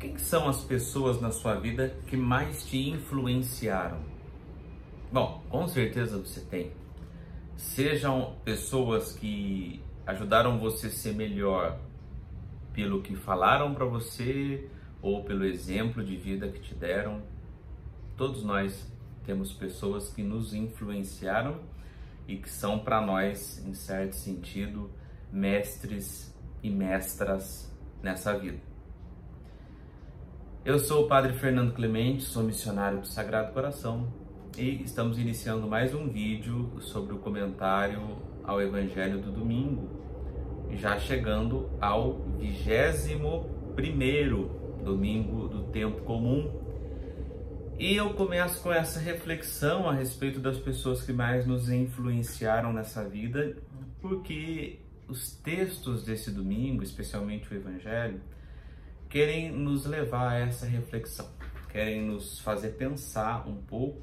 Quem são as pessoas na sua vida que mais te influenciaram? Bom, com certeza você tem. Sejam pessoas que ajudaram você a ser melhor pelo que falaram para você ou pelo exemplo de vida que te deram. Todos nós temos pessoas que nos influenciaram e que são para nós, em certo sentido, mestres e mestras nessa vida. Eu sou o Padre Fernando Clemente, sou missionário do Sagrado Coração e estamos iniciando mais um vídeo sobre o comentário ao Evangelho do domingo, já chegando ao 21º domingo do tempo comum. E eu começo com essa reflexão a respeito das pessoas que mais nos influenciaram nessa vida, porque os textos desse domingo, especialmente o Evangelho, querem nos levar a essa reflexão, querem nos fazer pensar um pouco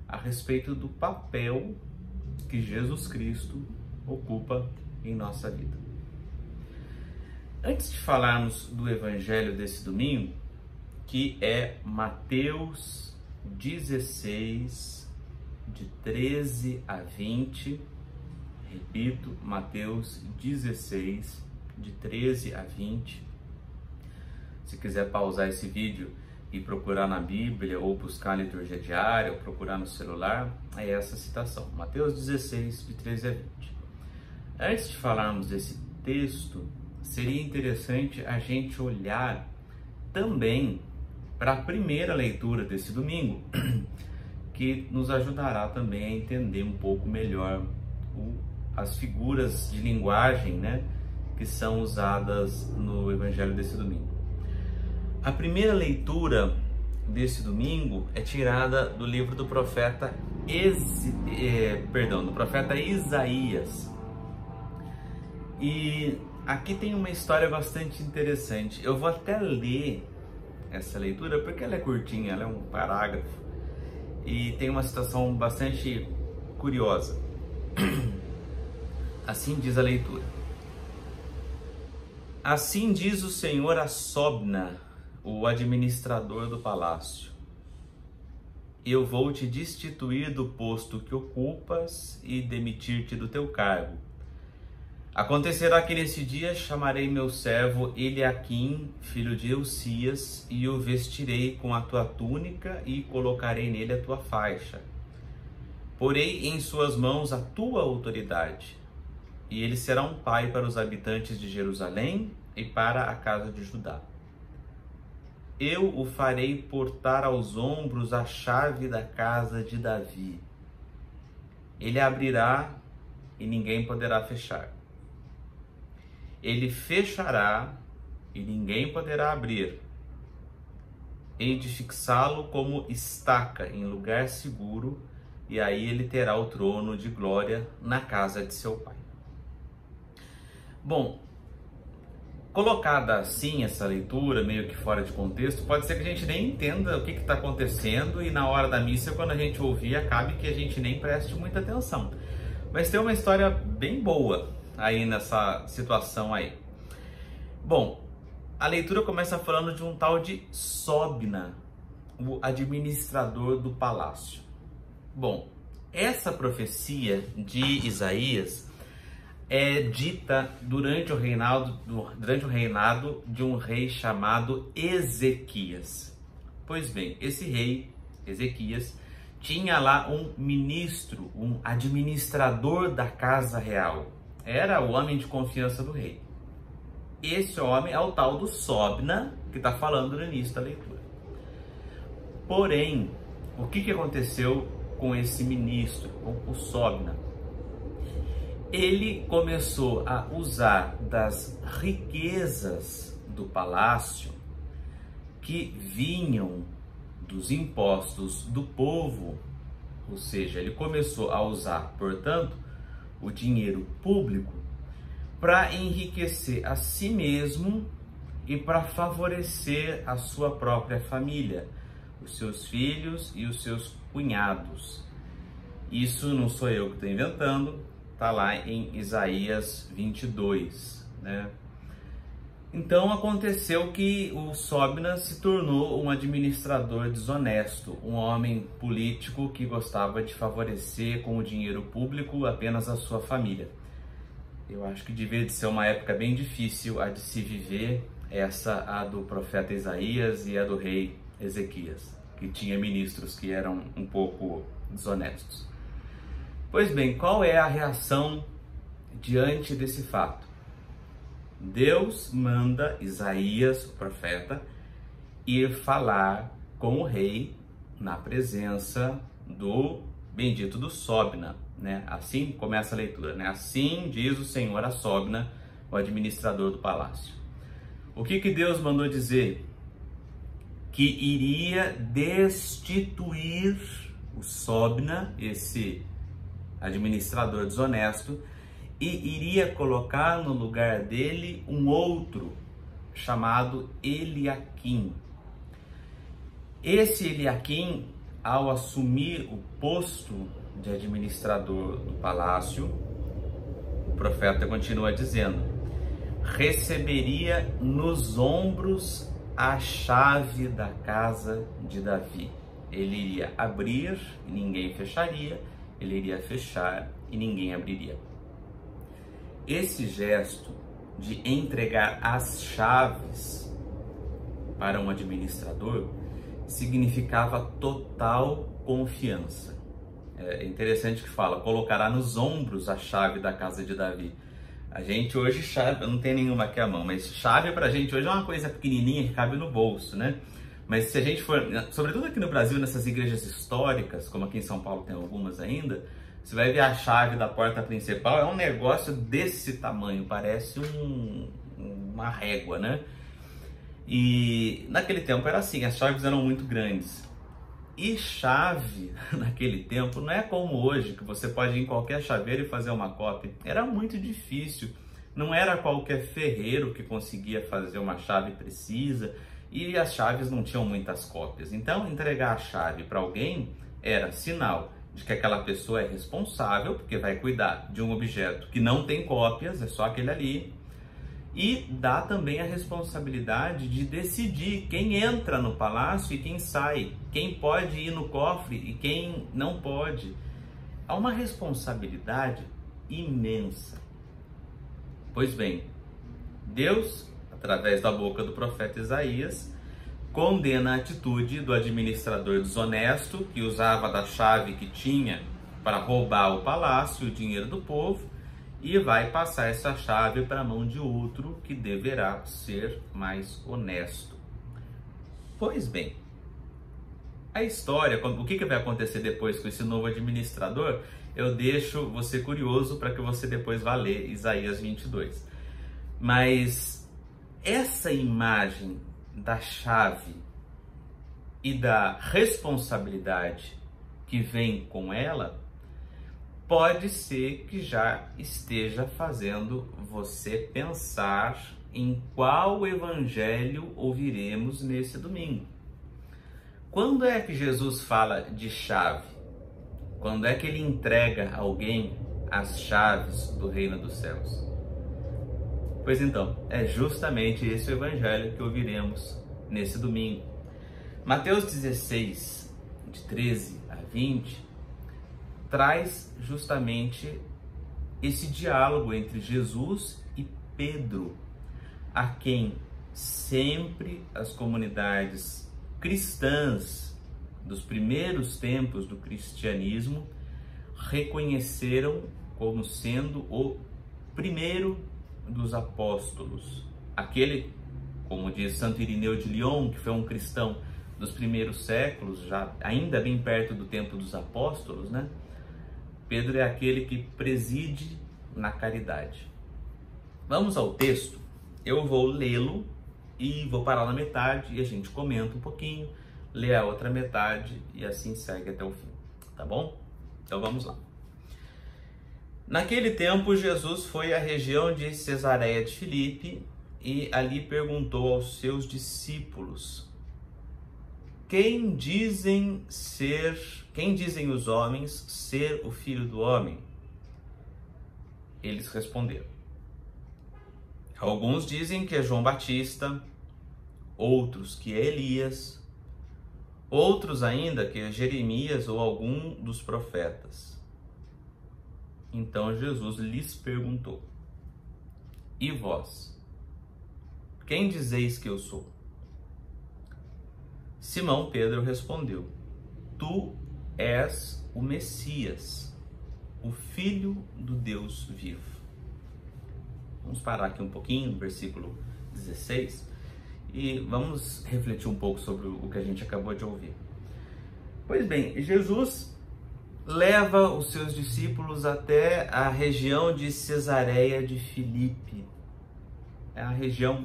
a respeito do papel que Jesus Cristo ocupa em nossa vida. Antes de falarmos do Evangelho desse domingo, que é Mateus 16, de 13 a 20, repito, Mateus 16, de 13 a 20, se quiser pausar esse vídeo e procurar na Bíblia, ou buscar na liturgia diária, ou procurar no celular, é essa citação, Mateus 16, de 13 a 20. Antes de falarmos desse texto, seria interessante a gente olhar também para a primeira leitura desse domingo, que nos ajudará também a entender um pouco melhor as figuras de linguagem, que são usadas no Evangelho desse domingo. A primeira leitura desse domingo é tirada do livro do profeta Isaías. E aqui tem uma história bastante interessante. Eu vou até ler essa leitura porque ela é curtinha, ela é um parágrafo e tem uma citação bastante curiosa. Assim diz a leitura: assim diz o Senhor a Sobna, o administrador do palácio: eu vou te destituir do posto que ocupas e demitir-te do teu cargo. Acontecerá que nesse dia chamarei meu servo Eliaquim, filho de Hilcias, e o vestirei com a tua túnica e colocarei nele a tua faixa. Porei em suas mãos a tua autoridade, e ele será um pai para os habitantes de Jerusalém e para a casa de Judá. Eu o farei portar aos ombros a chave da casa de Davi. Ele abrirá e ninguém poderá fechar. Ele fechará e ninguém poderá abrir. Hei de fixá-lo como estaca em lugar seguro, e aí ele terá o trono de glória na casa de seu pai. Bom, colocada assim essa leitura, meio que fora de contexto, pode ser que a gente nem entenda o que está acontecendo e na hora da missa, quando a gente ouvir, acabe que a gente nem preste muita atenção. Mas tem uma história bem boa aí nessa situação aí. Bom, a leitura começa falando de um tal de Sobna, o administrador do palácio. Bom, essa profecia de Isaías é dita durante o reinado de um rei chamado Ezequias. Pois bem, esse rei, Ezequias, tinha lá um ministro, um administrador da casa real. Era o homem de confiança do rei. Esse homem é o tal do Sobna, que está falando no início da leitura. Porém, o que aconteceu com esse ministro, com o Sobna? Ele começou a usar das riquezas do palácio que vinham dos impostos do povo, ou seja, ele começou a usar, portanto, o dinheiro público para enriquecer a si mesmo e para favorecer a sua própria família, os seus filhos e os seus cunhados. Isso não sou eu que estou inventando, está lá em Isaías 22, Então aconteceu que o Sóbna se tornou um administrador desonesto, um homem político que gostava de favorecer com o dinheiro público apenas a sua família. Eu acho que devia de ser uma época bem difícil a de se viver, essa a do profeta Isaías e a do rei Ezequias, que tinha ministros que eram um pouco desonestos. Pois bem, qual é a reação diante desse fato? Deus manda Isaías, o profeta, ir falar com o rei na presença do bendito do Sóbna, né? Assim começa a leitura, né? Assim diz o Senhor a Sóbna, o administrador do palácio. O que Deus mandou dizer? Que iria destituir o Sóbna, esse administrador desonesto, e iria colocar no lugar dele um outro chamado Eliaquim. Esse Eliaquim, ao assumir o posto de administrador do palácio, o profeta continua dizendo, receberia nos ombros a chave da casa de Davi. Ele iria abrir e ninguém fecharia, ele iria fechar e ninguém abriria. Esse gesto de entregar as chaves para um administrador significava total confiança. É interessante que fala, colocará nos ombros a chave da casa de Davi. A gente hoje, chave, eu não tenho nenhuma aqui à mão, mas chave pra gente hoje é uma coisa pequenininha que cabe no bolso, né? Mas se a gente for, sobretudo aqui no Brasil, nessas igrejas históricas, como aqui em São Paulo tem algumas ainda, você vai ver a chave da porta principal, é um negócio desse tamanho, parece uma régua, né? E naquele tempo era assim, as chaves eram muito grandes. E chave, naquele tempo, não é como hoje, que você pode ir em qualquer chaveiro e fazer uma cópia. Era muito difícil, não era qualquer ferreiro que conseguia fazer uma chave precisa, e as chaves não tinham muitas cópias. Então, entregar a chave para alguém era sinal de que aquela pessoa é responsável, porque vai cuidar de um objeto que não tem cópias, é só aquele ali, e dá também a responsabilidade de decidir quem entra no palácio e quem sai, quem pode ir no cofre e quem não pode. Há uma responsabilidade imensa. Pois bem, Deus, através da boca do profeta Isaías, condena a atitude do administrador desonesto que usava da chave que tinha para roubar o palácio e o dinheiro do povo e vai passar essa chave para a mão de outro que deverá ser mais honesto. Pois bem, a história, o que vai acontecer depois com esse novo administrador, eu deixo você curioso para que você depois vá ler Isaías 22. Mas essa imagem da chave e da responsabilidade que vem com ela, pode ser que já esteja fazendo você pensar em qual evangelho ouviremos nesse domingo. Quando é que Jesus fala de chave? Quando é que ele entrega a alguém as chaves do reino dos céus? Pois então, é justamente esse o evangelho que ouviremos nesse domingo. Mateus 16, de 13 a 20, traz justamente esse diálogo entre Jesus e Pedro, a quem sempre as comunidades cristãs dos primeiros tempos do cristianismo reconheceram como sendo o primeiro dos apóstolos. Aquele, como diz Santo Irineu de Lyon, que foi um cristão dos primeiros séculos, já ainda bem perto do tempo dos apóstolos, né? Pedro é aquele que preside na caridade. Vamos ao texto. Eu vou lê-lo e vou parar na metade e a gente comenta um pouquinho, lê a outra metade e assim segue até o fim, tá bom? Então vamos lá. Naquele tempo, Jesus foi à região de Cesareia de Filipe e ali perguntou aos seus discípulos: Quem dizem os homens ser o Filho do Homem? Eles responderam: Alguns dizem que é João Batista, outros que é Elias, outros ainda que é Jeremias ou algum dos profetas. Então Jesus lhes perguntou: e vós? Quem dizeis que eu sou? Simão Pedro respondeu: tu és o Messias, o Filho do Deus vivo. Vamos parar aqui um pouquinho no versículo 16 e vamos refletir um pouco sobre o que a gente acabou de ouvir. Pois bem, Jesus leva os seus discípulos até a região de Cesareia de Filipe. É uma região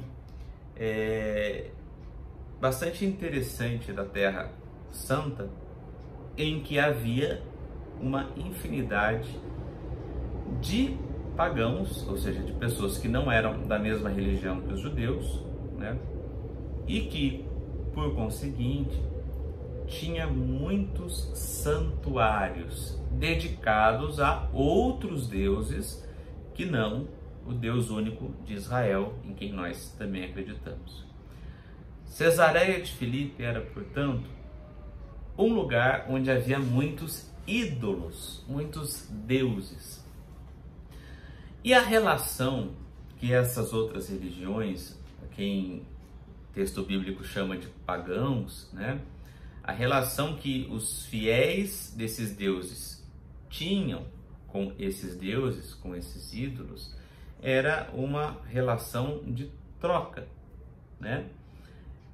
bastante interessante da Terra Santa, em que havia uma infinidade de pagãos, ou seja, de pessoas que não eram da mesma religião que os judeus, né? E que, por conseguinte, tinha muitos santuários dedicados a outros deuses que não o Deus único de Israel, em quem nós também acreditamos. Cesareia de Filipe era, portanto, um lugar onde havia muitos ídolos, muitos deuses. E a relação que essas outras religiões, quem o texto bíblico chama de pagãos, né? A relação que os fiéis desses deuses tinham com esses deuses, com esses ídolos, era uma relação de troca, né?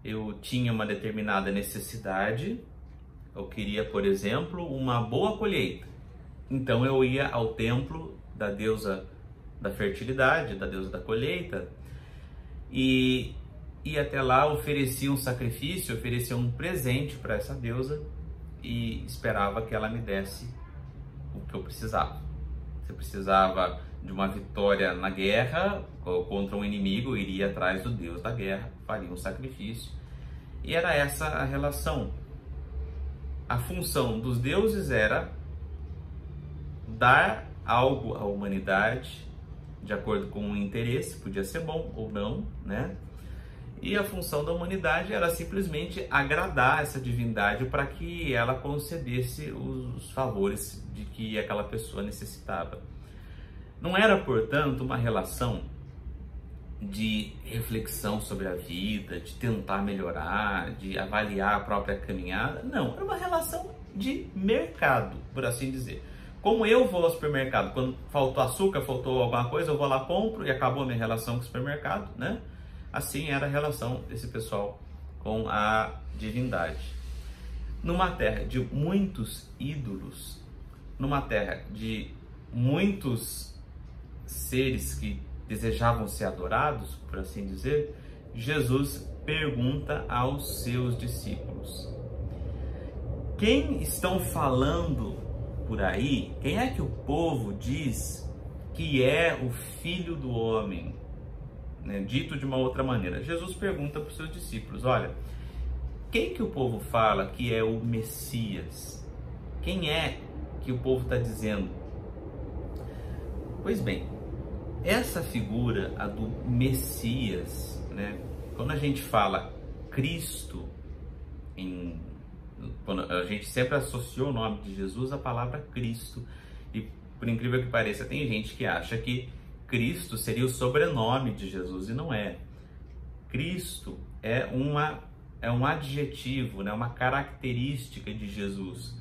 Eu tinha uma determinada necessidade, eu queria, por exemplo, uma boa colheita. Então eu ia ao templo da deusa da fertilidade, da deusa da colheita, e até lá oferecia um sacrifício, oferecia um presente para essa deusa e esperava que ela me desse o que eu precisava. Se eu precisava de uma vitória na guerra ou contra um inimigo, eu iria atrás do deus da guerra, faria um sacrifício. E era essa a relação. A função dos deuses era dar algo à humanidade de acordo com o interesse, podia ser bom ou não, né? E a função da humanidade era simplesmente agradar essa divindade para que ela concedesse os favores de que aquela pessoa necessitava. Não era, portanto, uma relação de reflexão sobre a vida, de tentar melhorar, de avaliar a própria caminhada. Não, era uma relação de mercado, por assim dizer. Como eu vou ao supermercado, quando faltou açúcar, faltou alguma coisa, eu vou lá, compro e acabou a minha relação com o supermercado, né? Assim era a relação desse pessoal com a divindade. Numa terra de muitos ídolos, numa terra de muitos seres que desejavam ser adorados, por assim dizer, Jesus pergunta aos seus discípulos: quem estão falando por aí? Quem é que o povo diz que é o Filho do Homem? Né? Dito de uma outra maneira, Jesus pergunta para os seus discípulos: olha, quem que o povo fala que é o Messias? Quem é que o povo está dizendo? Pois bem, essa figura, a do Messias, né? Quando a gente fala Cristo, quando a gente sempre associou o nome de Jesus à palavra Cristo, e por incrível que pareça, tem gente que acha que Cristo seria o sobrenome de Jesus, e não é. Cristo é um adjetivo, né? Uma característica de Jesus.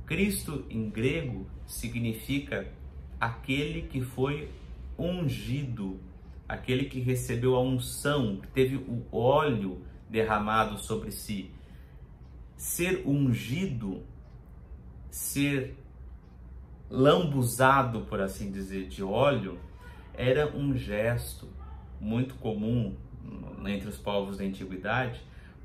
Cristo em grego significa aquele que foi ungido, aquele que recebeu a unção, que teve o óleo derramado sobre si. Ser ungido, ser lambuzado, por assim dizer, de óleo, era um gesto muito comum entre os povos da antiguidade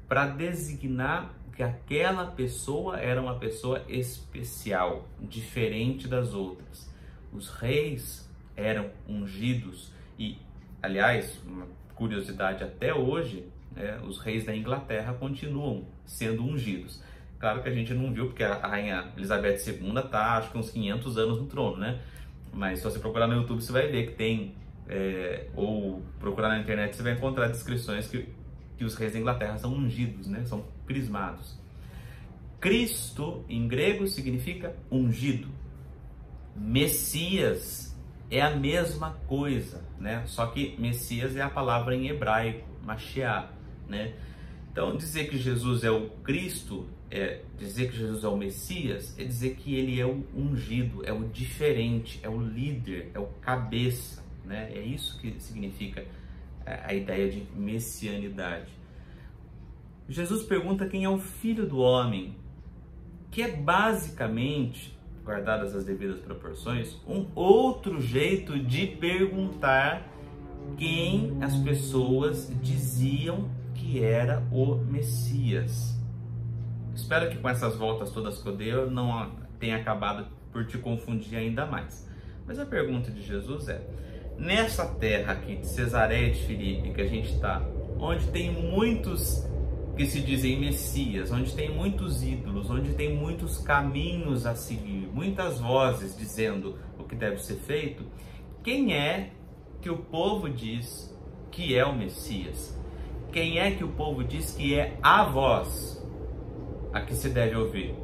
para designar que aquela pessoa era uma pessoa especial, diferente das outras. Os reis eram ungidos e, aliás, uma curiosidade até hoje, né, os reis da Inglaterra continuam sendo ungidos. Claro que a gente não viu, porque a rainha Elizabeth II está, acho que uns 500 anos no trono, né? Mas se você procurar no YouTube, você vai ver que tem ou procurar na internet, você vai encontrar descrições que os reis da Inglaterra são ungidos, né? São crismados. Cristo, em grego, significa ungido. Messias é a mesma coisa, né? Só que Messias é a palavra em hebraico, Mashiach, né? Então, dizer que Jesus é o Cristo, dizer que Jesus é o Messias, é dizer que ele é o ungido, é o diferente, é o líder, é o cabeça, né? É isso que significa a ideia de messianidade. Jesus pergunta quem é o Filho do Homem, que é basicamente, guardadas as devidas proporções, um outro jeito de perguntar quem as pessoas diziam que era o Messias. Espero que com essas voltas todas que eu dei eu não tenha acabado por te confundir ainda mais. Mas a pergunta de Jesus é: nessa terra aqui de Cesareia de Filipe que a gente está, onde tem muitos que se dizem Messias, onde tem muitos ídolos, onde tem muitos caminhos a seguir, muitas vozes dizendo o que deve ser feito, quem é que o povo diz que é o Messias? Quem é que o povo diz que é a voz a que se deve ouvir?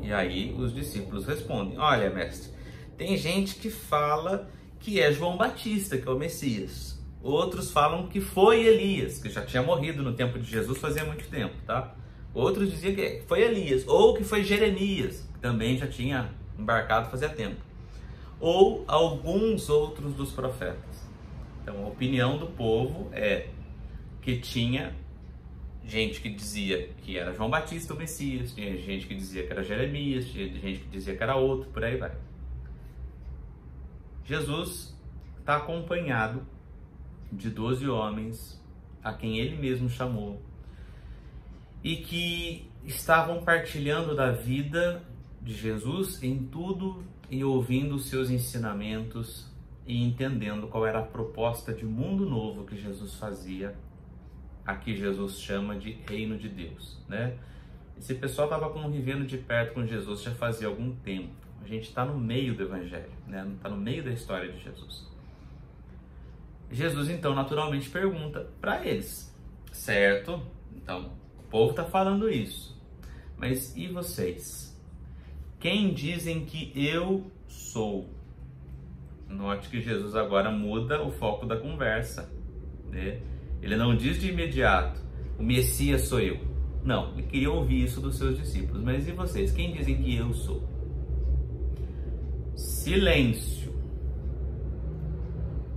E aí os discípulos respondem: olha, mestre, tem gente que fala que é João Batista, que é o Messias. Outros falam que foi Elias, que já tinha morrido no tempo de Jesus fazia muito tempo, tá? Outros diziam que foi Elias, ou que foi Jeremias, que também já tinha embarcado fazia tempo. Ou alguns outros dos profetas. Então a opinião do povo é que tinha gente que dizia que era João Batista o Messias, tinha gente que dizia que era Jeremias, tinha gente que dizia que era outro, por aí vai. Jesus está acompanhado de 12 homens, a quem ele mesmo chamou, e que estavam partilhando da vida de Jesus em tudo e ouvindo os seus ensinamentos e entendendo qual era a proposta de mundo novo que Jesus fazia, aqui Jesus chama de reino de Deus, né? Esse pessoal estava convivendo de perto com Jesus já fazia algum tempo. A gente está no meio do Evangelho, né? Está no meio da história de Jesus. Jesus então naturalmente pergunta para eles, certo? Então o povo está falando isso, mas e vocês? Quem dizem que eu sou? Note que Jesus agora muda o foco da conversa, né? Ele não diz de imediato: o Messias sou eu. Não, ele queria ouvir isso dos seus discípulos. Mas e vocês? Quem dizem que eu sou? Silêncio.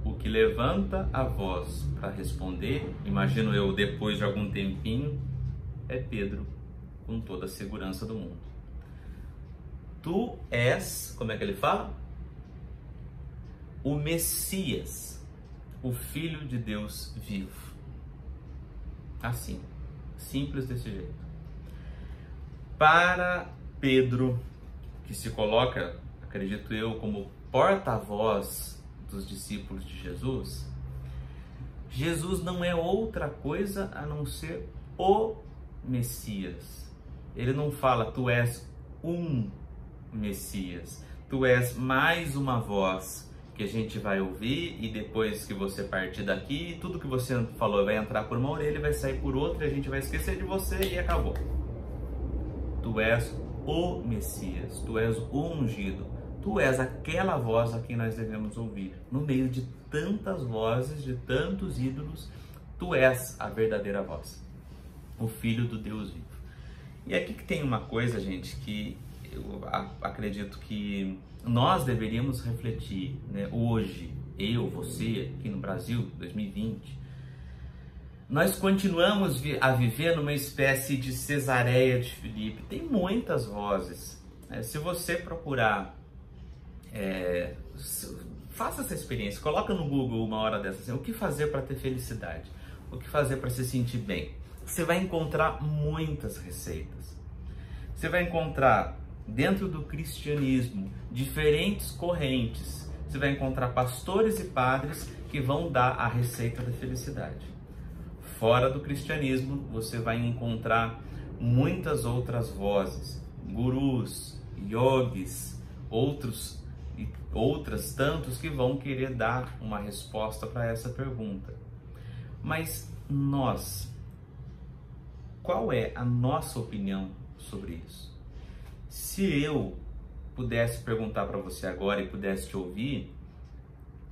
O que levanta a voz para responder, imagino eu depois de algum tempinho, é Pedro, com toda a segurança do mundo. Tu és, como é que ele fala? O Messias, o Filho de Deus vivo. Assim, simples desse jeito. Para Pedro, que se coloca, acredito eu, como porta-voz dos discípulos de Jesus, Jesus não é outra coisa a não ser o Messias. Ele não fala: tu és um Messias, tu és mais uma voz que a gente vai ouvir, e depois que você partir daqui, tudo que você falou vai entrar por uma orelha, vai sair por outra, e a gente vai esquecer de você e acabou. Tu és o Messias, tu és o ungido, tu és aquela voz a quem nós devemos ouvir. No meio de tantas vozes, de tantos ídolos, tu és a verdadeira voz, o Filho do Deus vivo. E aqui que tem uma coisa, gente, que eu acredito que nós deveríamos refletir, né? Hoje, eu, você, aqui no Brasil, 2020, nós continuamos a viver numa espécie de Cesareia de Filipe. Tem muitas vozes. Se você procurar, faça essa experiência, coloca no Google uma hora dessa, assim, o que fazer para ter felicidade, o que fazer para se sentir bem. Você vai encontrar muitas receitas. Você vai encontrar dentro do cristianismo diferentes correntes. Você vai encontrar pastores e padres que vão dar a receita da felicidade. Fora do cristianismo, você vai encontrar muitas outras vozes, gurus, yogis, outros e outras tantos que vão querer dar uma resposta para essa pergunta. Mas nós, qual é a nossa opinião sobre isso? Se eu pudesse perguntar para você agora e pudesse te ouvir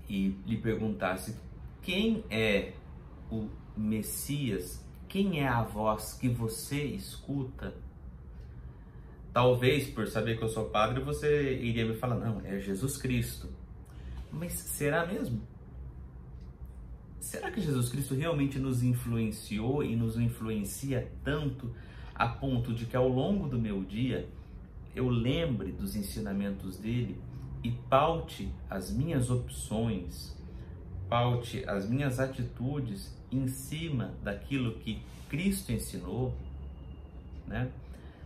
e lhe perguntasse quem é o Messias, quem é a voz que você escuta, talvez por saber que eu sou padre você iria me falar, não, é Jesus Cristo. Mas será mesmo? Será que Jesus Cristo realmente nos influenciou e nos influencia tanto a ponto de que ao longo do meu dia eu lembre dos ensinamentos dele e paute as minhas opções, paute as minhas atitudes em cima daquilo que Cristo ensinou, né?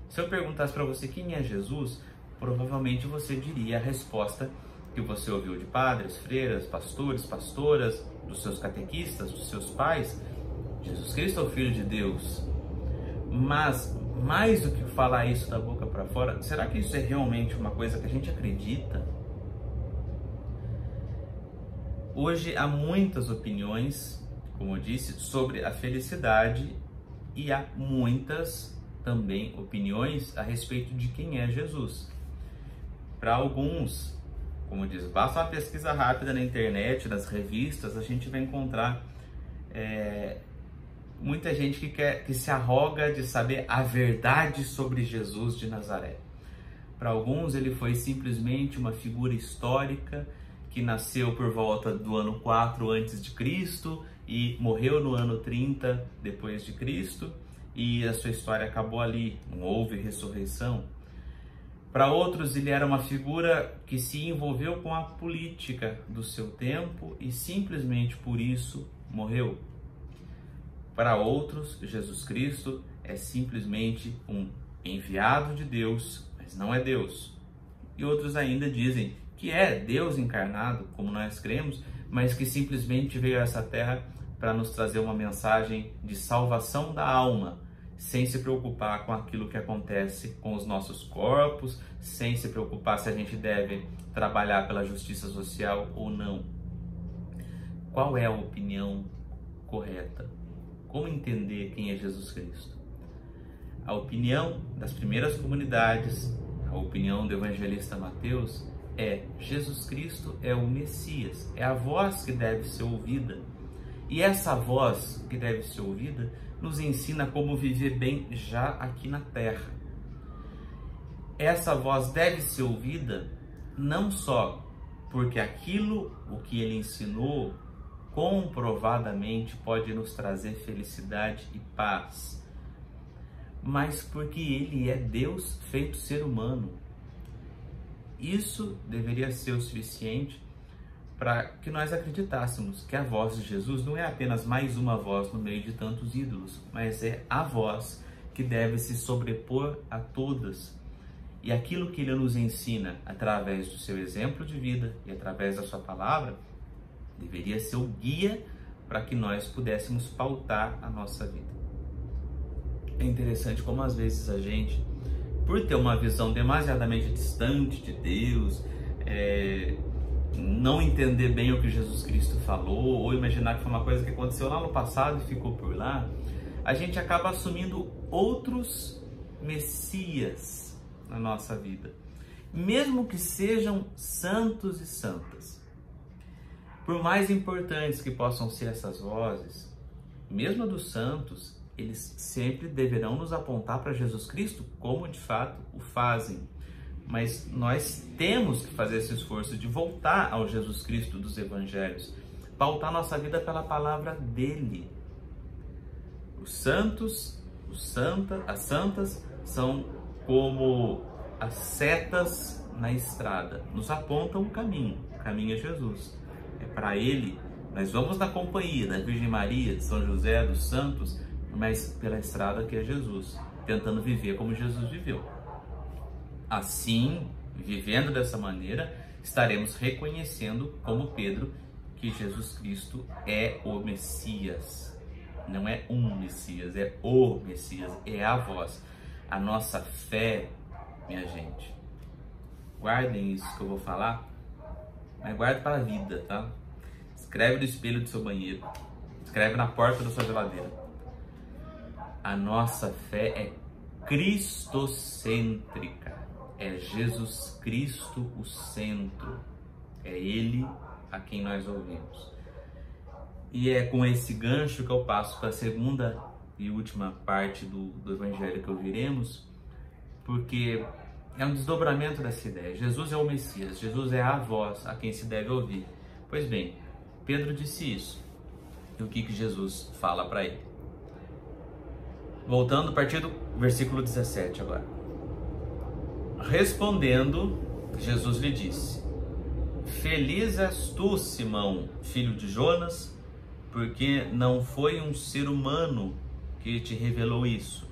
Se eu perguntasse para você quem é Jesus, provavelmente você diria a resposta que você ouviu de padres, freiras, pastores, pastoras, dos seus catequistas, dos seus pais. Jesus Cristo é o Filho de Deus. Mas, mais do que falar isso da boca para fora, será que isso é realmente uma coisa que a gente acredita? Hoje há muitas opiniões, como eu disse, sobre a felicidade e há muitas também opiniões a respeito de quem é Jesus. Para alguns, como diz, basta uma pesquisa rápida na internet, nas revistas, a gente vai encontrar muita gente que se arroga de saber a verdade sobre Jesus de Nazaré. Para alguns ele foi simplesmente uma figura histórica que nasceu por volta do ano 4 antes de Cristo e morreu no ano 30 depois de Cristo, e a sua história acabou ali, não houve ressurreição. Para outros ele era uma figura que se envolveu com a política do seu tempo e simplesmente por isso morreu. Para outros, Jesus Cristo é simplesmente um enviado de Deus, mas não é Deus. E outros ainda dizem que é Deus encarnado, como nós cremos, mas que simplesmente veio a essa terra para nos trazer uma mensagem de salvação da alma, sem se preocupar com aquilo que acontece com os nossos corpos, sem se preocupar se a gente deve trabalhar pela justiça social ou não. Qual é a opinião correta? Como entender quem é Jesus Cristo? A opinião das primeiras comunidades, a opinião do evangelista Mateus é: Jesus Cristo é o Messias, é a voz que deve ser ouvida. E essa voz que deve ser ouvida nos ensina como viver bem já aqui na terra. Essa voz deve ser ouvida não só porque aquilo, o que ele ensinou, comprovadamente pode nos trazer felicidade e paz, mas porque ele é Deus feito ser humano. Isso deveria ser o suficiente para que nós acreditássemos que a voz de Jesus não é apenas mais uma voz no meio de tantos ídolos, mas é a voz que deve se sobrepor a todas. E aquilo que ele nos ensina através do seu exemplo de vida e através da sua palavra deveria ser o guia para que nós pudéssemos pautar a nossa vida. É interessante como às vezes a gente, por ter uma visão demasiadamente distante de Deus, não entender bem o que Jesus Cristo falou, ou imaginar que foi uma coisa que aconteceu lá no passado e ficou por lá, a gente acaba assumindo outros messias na nossa vida, mesmo que sejam santos e santas. Por mais importantes que possam ser essas vozes, mesmo a dos santos, eles sempre deverão nos apontar para Jesus Cristo, como de fato o fazem. Mas nós temos que fazer esse esforço de voltar ao Jesus Cristo dos Evangelhos, pautar nossa vida pela palavra dele. Os santos, as santas, são como as setas na estrada, nos apontam o caminho é Jesus. É para ele, nós vamos na companhia da Virgem Maria, de São José, dos santos, mas pela estrada que é Jesus, tentando viver como Jesus viveu. Assim, vivendo dessa maneira, estaremos reconhecendo, como Pedro, que Jesus Cristo é o Messias. Não é um Messias, é o Messias, é a voz. A nossa fé, minha gente, guardem isso que eu vou falar, mas guarda para a vida, tá? Escreve no espelho do seu banheiro, escreve na porta da sua geladeira. A nossa fé é cristocêntrica, é Jesus Cristo o centro, é Ele a quem nós ouvimos. E é com esse gancho que eu passo para a segunda e última parte do Evangelho que ouviremos, porque é um desdobramento dessa ideia. Jesus é o Messias, Jesus é a voz a quem se deve ouvir. Pois bem, Pedro disse isso. E o que Jesus fala para ele? Voltando a partir do versículo 17 agora. Respondendo, Jesus lhe disse: Feliz és tu, Simão, filho de Jonas, porque não foi um ser humano que te revelou isso,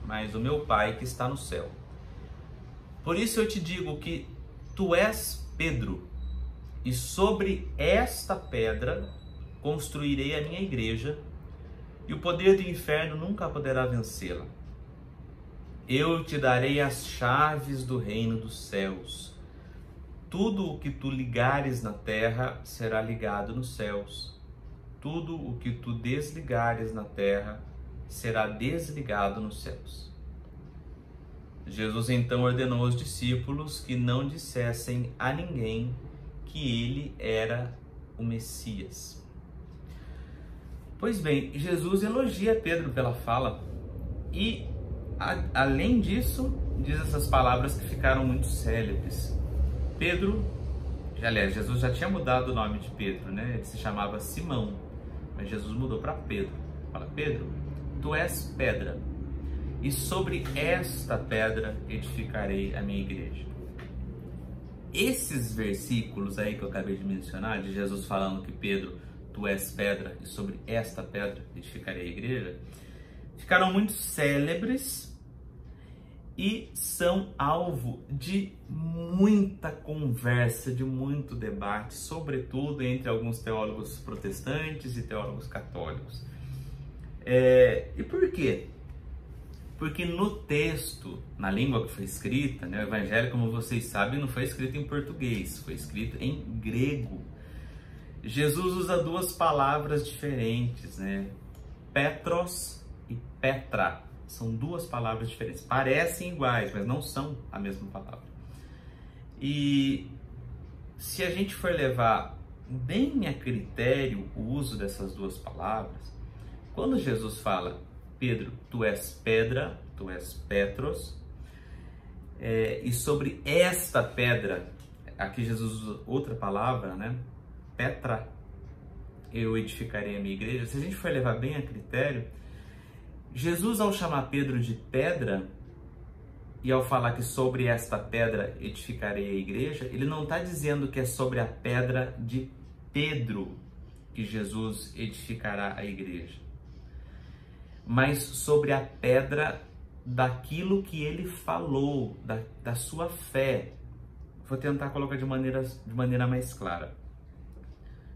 mas o meu Pai que está no céu. Por isso eu te digo que tu és Pedro, e sobre esta pedra construirei a minha igreja, e o poder do inferno nunca poderá vencê-la. Eu te darei as chaves do reino dos céus. Tudo o que tu ligares na terra será ligado nos céus. Tudo o que tu desligares na terra será desligado nos céus. Jesus então ordenou aos discípulos que não dissessem a ninguém que ele era o Messias. Pois bem, Jesus elogia Pedro pela fala e, além disso, diz essas palavras que ficaram muito célebres. Pedro, aliás, Jesus já tinha mudado o nome de Pedro, né? Ele se chamava Simão, mas Jesus mudou para Pedro. Fala: Pedro, tu és pedra, e sobre esta pedra edificarei a minha igreja. Esses versículos aí que eu acabei de mencionar, de Jesus falando que Pedro, tu és pedra, e sobre esta pedra edificarei a igreja, ficaram muito célebres e são alvo de muita conversa, de muito debate, sobretudo entre alguns teólogos protestantes e teólogos católicos. E por quê? Porque no texto, na língua que foi escrita, né, o Evangelho, como vocês sabem, não foi escrito em português, foi escrito em grego. Jesus usa duas palavras diferentes, né? Petros e Petra. São duas palavras diferentes. Parecem iguais, mas não são a mesma palavra. E se a gente for levar bem a critério o uso dessas duas palavras, quando Jesus fala: Pedro, tu és pedra, tu és Petros, e sobre esta pedra, aqui Jesus usa outra palavra, né? Petra, eu edificarei a minha igreja. Se a gente for levar bem a critério, Jesus, ao chamar Pedro de pedra e ao falar que sobre esta pedra edificarei a igreja, ele não está dizendo que é sobre a pedra de Pedro que Jesus edificará a igreja, mas sobre a pedra daquilo que ele falou, da sua fé. Vou tentar colocar de maneira mais clara.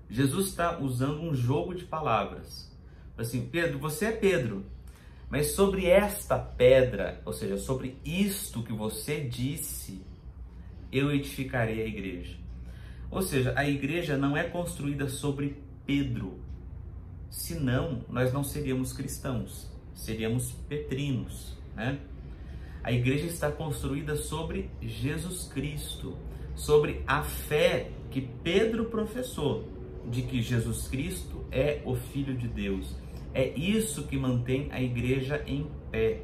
Jesus está usando um jogo de palavras. Assim: Pedro, você é Pedro, mas sobre esta pedra, ou seja, sobre isto que você disse, eu edificarei a igreja. Ou seja, a igreja não é construída sobre Pedro, senão nós não seríamos cristãos, seríamos petrinos, né? A igreja está construída sobre Jesus Cristo, sobre a fé que Pedro professou, de que Jesus Cristo é o Filho de Deus. É isso que mantém a igreja em pé.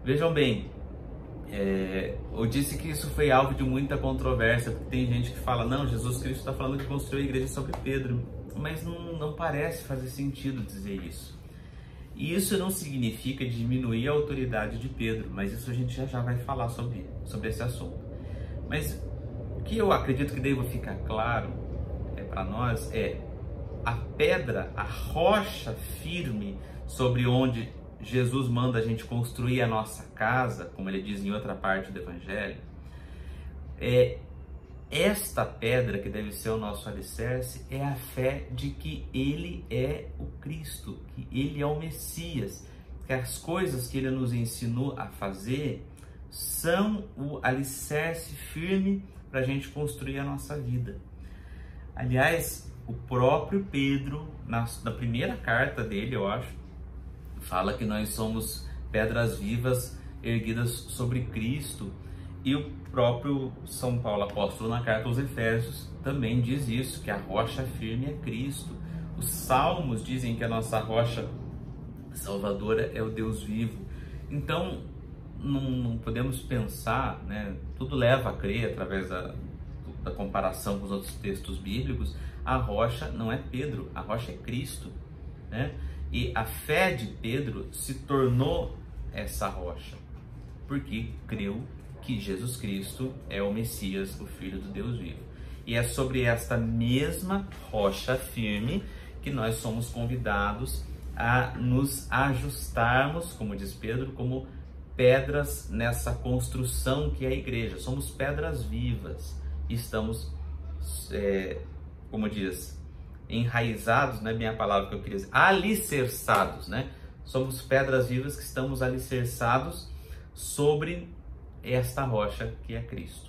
Vejam bem, eu disse que isso foi alvo de muita controvérsia, porque tem gente que fala: não, Jesus Cristo está falando que construiu a igreja sobre Pedro, mas não parece fazer sentido dizer isso. E isso não significa diminuir a autoridade de Pedro, mas isso a gente já vai falar sobre esse assunto. Mas o que eu acredito que deva ficar claro para nós é a pedra, a rocha firme sobre onde Jesus manda a gente construir a nossa casa, como ele diz em outra parte do Evangelho. Esta pedra que deve ser o nosso alicerce é a fé de que ele é o Cristo, que ele é o Messias, que as coisas que ele nos ensinou a fazer são o alicerce firme para a gente construir a nossa vida. Aliás, o próprio Pedro, na primeira carta dele, eu acho, fala que nós somos pedras vivas erguidas sobre Cristo. E o próprio São Paulo apóstolo, na carta aos Efésios, também diz isso, que a rocha firme é Cristo. Os salmos dizem que a nossa rocha salvadora é o Deus vivo. Então, não podemos pensar, né? Tudo leva a crer, através da comparação com os outros textos bíblicos, a rocha não é Pedro, a rocha é Cristo, né? E a fé de Pedro se tornou essa rocha, porque creu que Jesus Cristo é o Messias, o Filho do Deus vivo. E é sobre esta mesma rocha firme que nós somos convidados a nos ajustarmos, como diz Pedro, como pedras nessa construção que é a igreja. Somos pedras vivas e estamos, como diz, enraizados, não é bem a palavra que eu queria dizer, alicerçados, né? Somos pedras vivas que estamos alicerçados sobre esta rocha que é Cristo.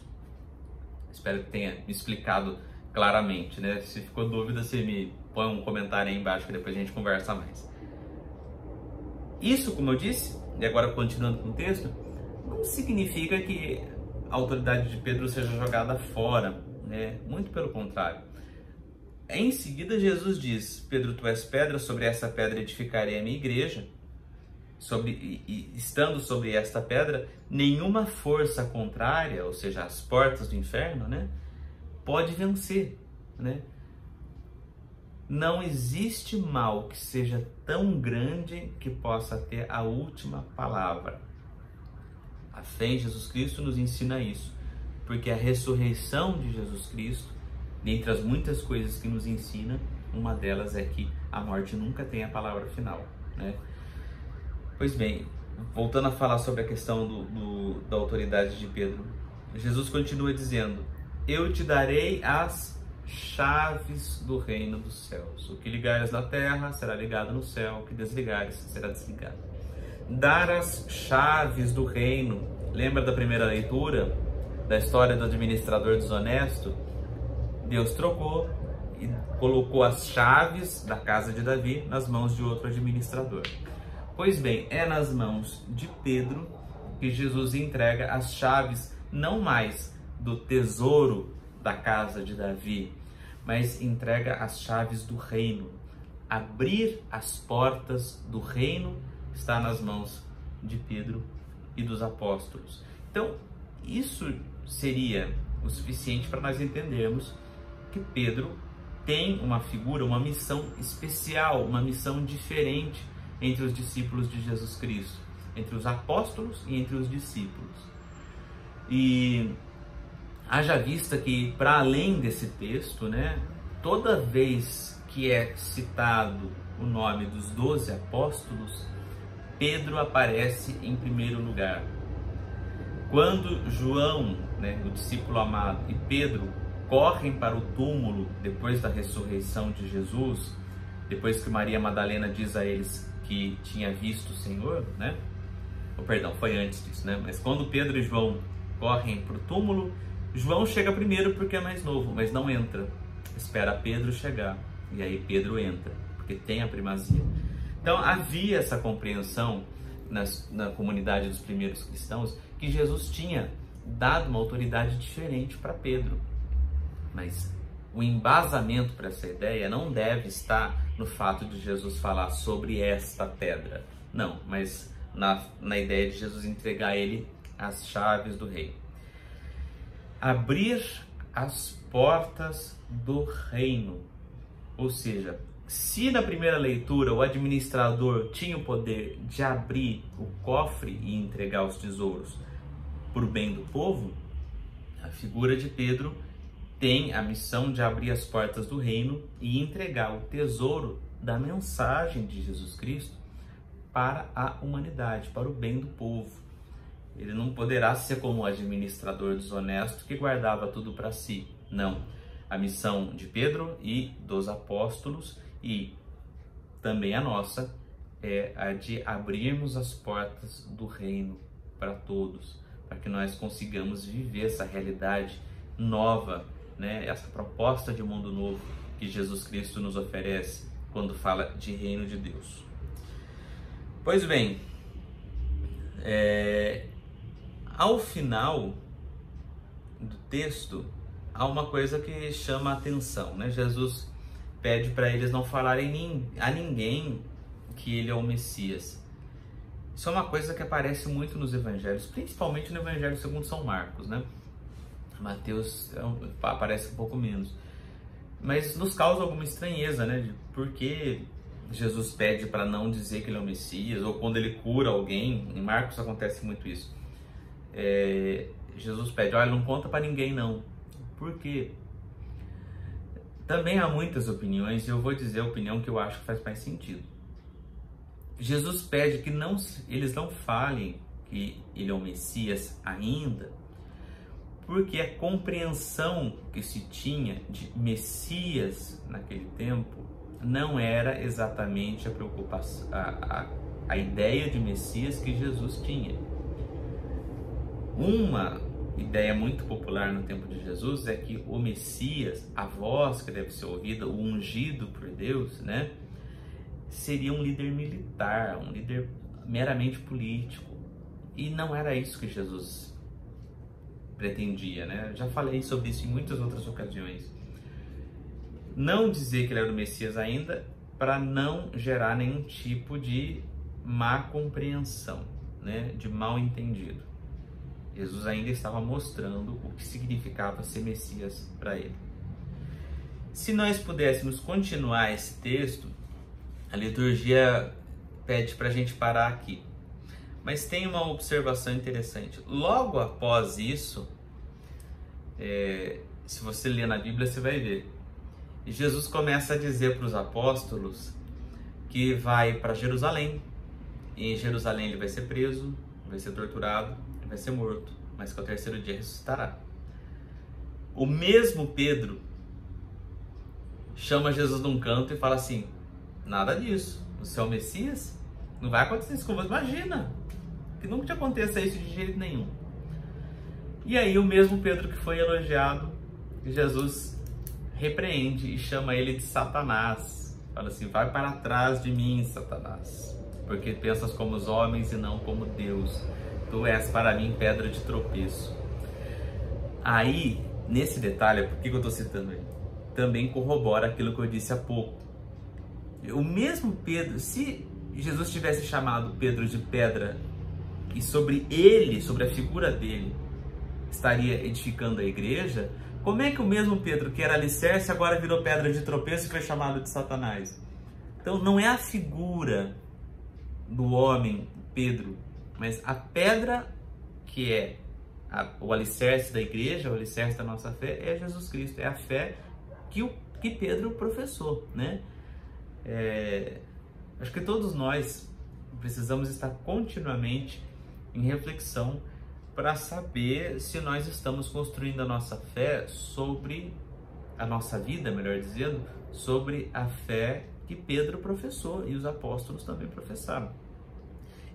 Espero que tenha me explicado claramente, né? Se ficou dúvida, você me põe um comentário aí embaixo que depois a gente conversa mais. Isso, como eu disse, e agora continuando com o texto, não significa que a autoridade de Pedro seja jogada fora, né? Muito pelo contrário. Em seguida, Jesus diz: Pedro, tu és pedra, sobre essa pedra edificarei a minha igreja. Estando sobre esta pedra, nenhuma força contrária, ou seja, as portas do inferno, né, pode vencer, né? Não existe mal que seja tão grande que possa ter a última palavra. A fé em Jesus Cristo nos ensina isso, porque a ressurreição de Jesus Cristo, dentre as muitas coisas que nos ensina, uma delas é que a morte nunca tem a palavra final, né? Pois bem, voltando a falar sobre a questão da autoridade de Pedro, Jesus continua dizendo: eu te darei as chaves do reino dos céus. O que ligares na terra será ligado no céu, o que desligares será desligado. Dar as chaves do reino. Lembra da primeira leitura, da história do administrador desonesto? Deus trocou e colocou as chaves da casa de Davi nas mãos de outro administrador. Pois bem, é nas mãos de Pedro que Jesus entrega as chaves, não mais do tesouro da casa de Davi, mas entrega as chaves do reino. Abrir as portas do reino está nas mãos de Pedro e dos apóstolos. Então, isso seria o suficiente para nós entendermos que Pedro tem uma figura, uma missão especial, uma missão diferente entre os discípulos de Jesus Cristo, entre os apóstolos e entre os discípulos. E haja vista que, para além desse texto, né, toda vez que é citado o nome dos 12 apóstolos, Pedro aparece em primeiro lugar. Quando João, né, o discípulo amado, e Pedro correm para o túmulo depois da ressurreição de Jesus, depois que Maria Madalena diz a eles que tinha visto o Senhor, né? Perdão, foi antes disso, né? Mas quando Pedro e João correm para o túmulo, João chega primeiro porque é mais novo, mas não entra. Espera Pedro chegar, e aí Pedro entra, porque tem a primazia. Então havia essa compreensão na comunidade dos primeiros cristãos que Jesus tinha dado uma autoridade diferente para Pedro. Mas o embasamento para essa ideia não deve estar no fato de Jesus falar sobre esta pedra. Não, mas na ideia de Jesus entregar a ele as chaves do reino. Abrir as portas do reino. Ou seja, se na primeira leitura o administrador tinha o poder de abrir o cofre e entregar os tesouros para o bem do povo, a figura de Pedro tem a missão de abrir as portas do reino e entregar o tesouro da mensagem de Jesus Cristo para a humanidade, para o bem do povo. Ele não poderá ser como o administrador desonesto que guardava tudo para si. Não. A missão de Pedro e dos apóstolos, e também a nossa, é a de abrirmos as portas do reino para todos, para que nós consigamos viver essa realidade nova, né? Essa proposta de mundo novo que Jesus Cristo nos oferece quando fala de reino de Deus. Pois bem, ao final do texto há uma coisa que chama a atenção, né? Jesus pede para eles não falarem a ninguém que ele é o Messias. Isso é uma coisa que aparece muito nos evangelhos, principalmente no Evangelho segundo São Marcos, né? Mateus aparece um pouco menos. Mas nos causa alguma estranheza, né? De por que Jesus pede para não dizer que ele é o Messias, ou quando ele cura alguém, em Marcos acontece muito isso. Jesus pede, olha, não conta para ninguém não. Por quê? Também há muitas opiniões, e eu vou dizer a opinião que eu acho que faz mais sentido. Jesus pede que eles não falem que ele é o Messias ainda, porque a compreensão que se tinha de Messias naquele tempo não era exatamente a preocupação, a ideia de Messias que Jesus tinha. Uma ideia muito popular no tempo de Jesus é que o Messias, a voz que deve ser ouvida, o ungido por Deus, né, seria um líder militar, um líder meramente político. E não era isso que Jesus pretendia, né? Já falei sobre isso em muitas outras ocasiões. Não dizer que ele era o Messias ainda para não gerar nenhum tipo de má compreensão, né? De mal entendido. Jesus ainda estava mostrando o que significava ser Messias para ele. Se nós pudéssemos continuar esse texto, a liturgia pede para a gente parar aqui. Mas tem uma observação interessante. Logo após isso, se você ler na Bíblia, você vai ver. Jesus começa a dizer para os apóstolos que vai para Jerusalém. E em Jerusalém ele vai ser preso, vai ser torturado, vai ser morto, mas que ao terceiro dia ressuscitará. O mesmo Pedro chama Jesus num canto e fala assim, nada disso, você é o Messias? Não vai acontecer isso com você, imagina, que nunca te aconteça isso de jeito nenhum. E aí o mesmo Pedro que foi elogiado, Jesus repreende e chama ele de Satanás. Fala assim, vai para trás de mim, Satanás, porque pensas como os homens e não como Deus. Tu és para mim pedra de tropeço. Aí, nesse detalhe, por que eu estou citando ele? Também corrobora aquilo que eu disse há pouco. O mesmo Pedro, se Jesus tivesse chamado Pedro de pedra e sobre ele, sobre a figura dele, estaria edificando a igreja, como é que o mesmo Pedro, que era alicerce, agora virou pedra de tropeço e foi chamado de Satanás? Então não é a figura do homem, Pedro, mas a pedra que é o alicerce da igreja, o alicerce da nossa fé, é Jesus Cristo, é a fé que Pedro professou, né? Acho que todos nós precisamos estar continuamente em reflexão para saber se nós estamos construindo a nossa fé sobre a nossa vida, melhor dizendo, sobre a fé que Pedro professou e os apóstolos também professaram.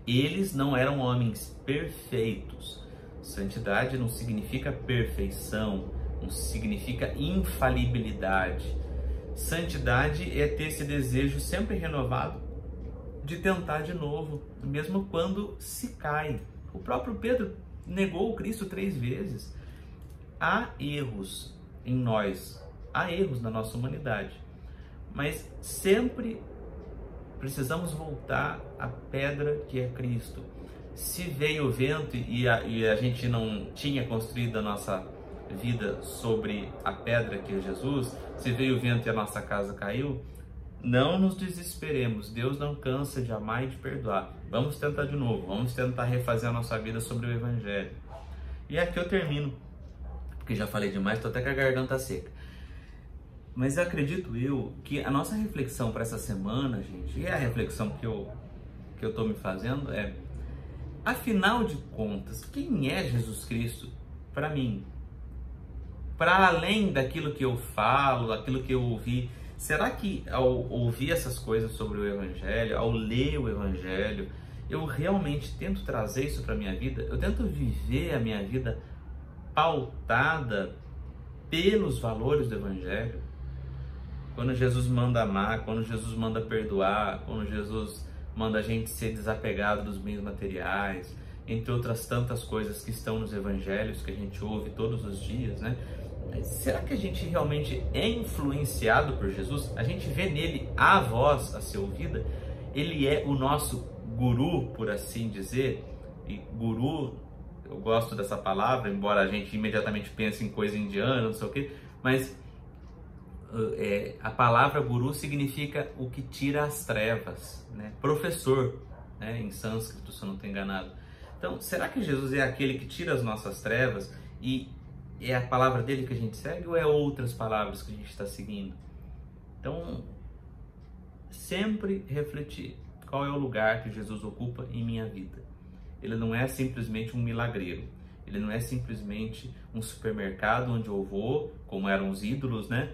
Eles não eram homens perfeitos. Santidade não significa perfeição, não significa infalibilidade. Santidade é ter esse desejo sempre renovado de tentar de novo, mesmo quando se cai. O próprio Pedro negou o Cristo 3 vezes. Há erros em nós, há erros na nossa humanidade, mas sempre precisamos voltar à pedra que é Cristo. Se veio o vento e a gente não tinha construído a nossa vida sobre a pedra que é Jesus, se veio o vento e a nossa casa caiu, não nos desesperemos. Deus não cansa de amar e de perdoar. Vamos tentar de novo, vamos tentar refazer a nossa vida sobre o Evangelho. E aqui eu termino, porque já falei demais, estou até com a garganta seca. Mas acredito que a nossa reflexão para essa semana, gente, e a reflexão que eu estou me fazendo afinal de contas, quem é Jesus Cristo para mim? Para além daquilo que eu falo, daquilo que eu ouvi, será que ao ouvir essas coisas sobre o Evangelho, ao ler o Evangelho, eu realmente tento trazer isso para a minha vida? Eu tento viver a minha vida pautada pelos valores do Evangelho. Quando Jesus manda amar, quando Jesus manda perdoar, quando Jesus manda a gente ser desapegado dos bens materiais, entre outras tantas coisas que estão nos evangelhos que a gente ouve todos os dias, né? Será que a gente realmente é influenciado por Jesus? A gente vê nele a voz a ser ouvida? Ele é o nosso guru, por assim dizer. E guru, eu gosto dessa palavra, embora a gente imediatamente pense em coisa indiana, não sei o quê, mas a palavra guru significa o que tira as trevas, né? Professor, né? Em sânscrito, se eu não estou enganado. Então, será que Jesus é aquele que tira as nossas trevas e é a palavra dele que a gente segue ou é outras palavras que a gente está seguindo? Então, sempre refletir qual é o lugar que Jesus ocupa em minha vida. Ele não é simplesmente um milagreiro, ele não é simplesmente um supermercado onde eu vou, como eram os ídolos, né?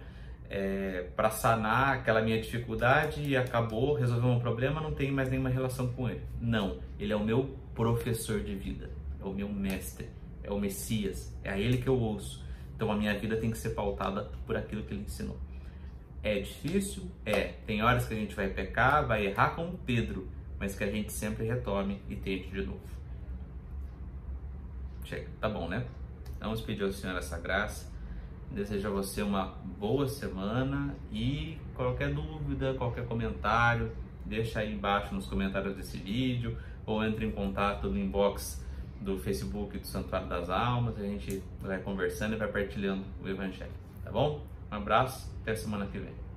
Para sanar aquela minha dificuldade e acabou, resolveu um problema, não tenho mais nenhuma relação com ele. Não, ele é o meu professor de vida, é o meu mestre, é o Messias, é a ele que eu ouço. Então a minha vida tem que ser pautada por aquilo que ele ensinou. É difícil? Tem horas que a gente vai pecar, vai errar como Pedro, mas que a gente sempre retome e tente de novo. Chega, tá bom, né? Vamos pedir ao Senhor essa graça. Desejo a você uma boa semana e qualquer dúvida, qualquer comentário, deixa aí embaixo nos comentários desse vídeo ou entre em contato no inbox do Facebook do Santuário das Almas. A gente vai conversando e vai partilhando o Evangelho, tá bom? Um abraço, até semana que vem.